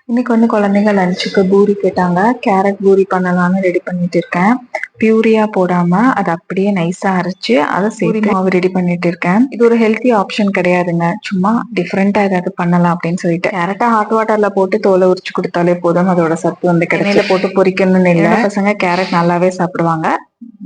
இன்னைக்கு வந்து குழந்தைங்க லஞ்சுக்கு பூரி கேட்டாங்க. கேரட் பூரி பண்ணலாம்னு ரெடி பண்ணிட்டு இருக்கேன். பியூரியா போடாம அதை அப்படியே நைஸா அரைச்சு அதை சேர்த்து மாவு ரெடி பண்ணிட்டு இருக்கேன். இது ஒரு ஹெல்த்தி ஆப்ஷன் கிடையாதுங்க. சும்மா டிஃப்ரெண்டா ஏதாவது பண்ணலாம் அப்படின்னு சொல்லிட்டு கேரட்டா ஹாட் வாட்டர்ல போட்டு தோலை உரிச்சு கொடுத்தாலே போதும். அதோட சத்து வந்து எண்ணெயில போட்டு பொரிக்கணும்னு இல்லை. பசங்க கேரட் நல்லாவே சாப்பிடுவாங்க.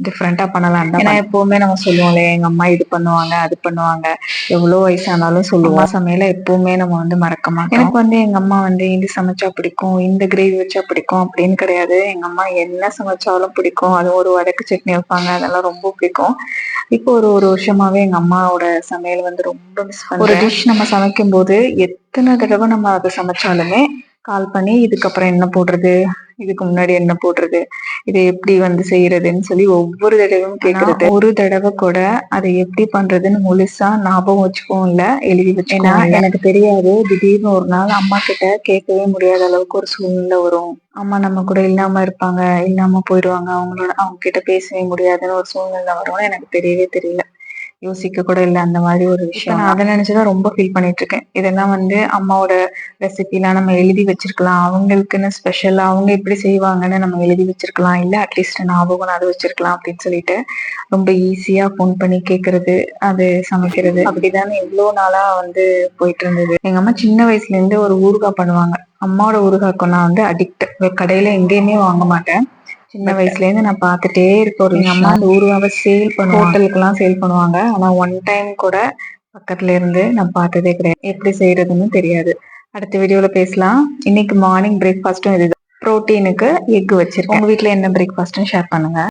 டிஃப்ரெண்டா பண்ணலாம் தான். ஏன்னா எப்பவுமே நம்ம சொல்லுவோம்ல, எங்க அம்மா இது பண்ணுவாங்க அது பண்ணுவாங்க. எவ்வளவு வயசானாலும் சொல்லுவோம். சமையல எப்பவுமே நம்ம வந்து மறக்க மாட்டோம். எனக்கு வந்து எங்க அம்மா வந்து இது சமைச்சா பிடிக்கும், இந்த கிரேவி வச்சா பிடிக்கும் அப்படின்னு கிடையாது. எங்க அம்மா என்ன சமைச்சாலும் பிடிக்கும். அது ஒரு வதக்கு சட்னி வைப்பாங்க, அதெல்லாம் ரொம்ப பிடிக்கும். இப்போ ஒரு வருஷமாவே எங்க அம்மாவோட சமையல் வந்து ரொம்ப மிஸ் பண்றேன். ஒரு டிஷ் நம்ம சமைக்கும் போது எத்தனை தடவை நம்ம அதை சமைச்சாலுமே கால் பண்ணி இதுக்கப்புறம் என்ன போடுறது, இதுக்கு முன்னாடி என்ன போடுறது, இதை எப்படி வந்து செய்யறதுன்னு சொல்லி ஒவ்வொரு தடவையும் கேட்கறது. ஒரு தடவை கூட அதை எப்படி பண்றதுன்னு முழுசா ஞாபகம் வச்சுக்கவும் இல்ல, எழுதி வச்சுக்கவும். எனக்கு தெரியாது. திடீர்னு ஒரு நாள் அம்மா கிட்ட கேட்கவே முடியாத அளவுக்கு ஒரு சூழ்நிலை வரும். அம்மா நம்ம கூட இல்லாம இருப்பாங்க, இல்லாம போயிடுவாங்க, அவங்க கிட்ட பேசவே முடியாதுன்னு ஒரு சூழ்நிலை வரும்னு எனக்கு தெரியவே தெரியல. யோசிக்க கூட இல்லை அந்த மாதிரி ஒரு விஷயம். நான் அதை நினைச்சுதான் ரொம்ப ஃபீல் பண்ணிட்டு இருக்கேன். இதெல்லாம் வந்து அம்மாவோட ரெசிபிலாம் நம்ம எழுதி வச்சிருக்கலாம். அவங்களுக்குன்னு ஸ்பெஷலா அவங்க எப்படி செய்வாங்கன்னு நம்ம எழுதி வச்சிருக்கலாம். இல்ல அட்லீஸ்ட் ஞாபகம் அதை வச்சிருக்கலாம் அப்படின்னு சொல்லிட்டு ரொம்ப ஈஸியா ஃபோன் பண்ணி கேட்கறது, அது சமைக்கிறது, அப்படிதானே இவ்வளவு நாளா வந்து போயிட்டு இருந்தது. எங்க அம்மா சின்ன வயசுல இருந்து ஒரு ஊறுகாய் பண்ணுவாங்க. அம்மாவோட ஊறுகாய்க்கு நான் வந்து அடிக்ட். கடையில எங்கேயுமே வாங்க மாட்டேன். சின்ன வயசுல இருந்து நான் பார்த்துட்டே இருக்க ஒரு விஷயம். அம்மா அந்த ஊறுகாவை சேல் பண்ணுவாங்க, ஹோட்டலுக்கு எல்லாம் சேல் பண்ணுவாங்க. ஆனா ஒன் டைம் கூட பக்கத்துல இருந்து நான் பார்த்ததே கிடையாது. எப்படி செய்யறதுன்னு தெரியாது. அடுத்த வீடியோல பேசலாம். இன்னைக்கு மார்னிங் பிரேக்ஃபாஸ்டும் இதுதான். புரோட்டீனுக்கு எக் வச்சிருக்கேன். உங்க வீட்ல என்ன பிரேக்ஃபாஸ்ட்னு ஷேர் பண்ணுங்க.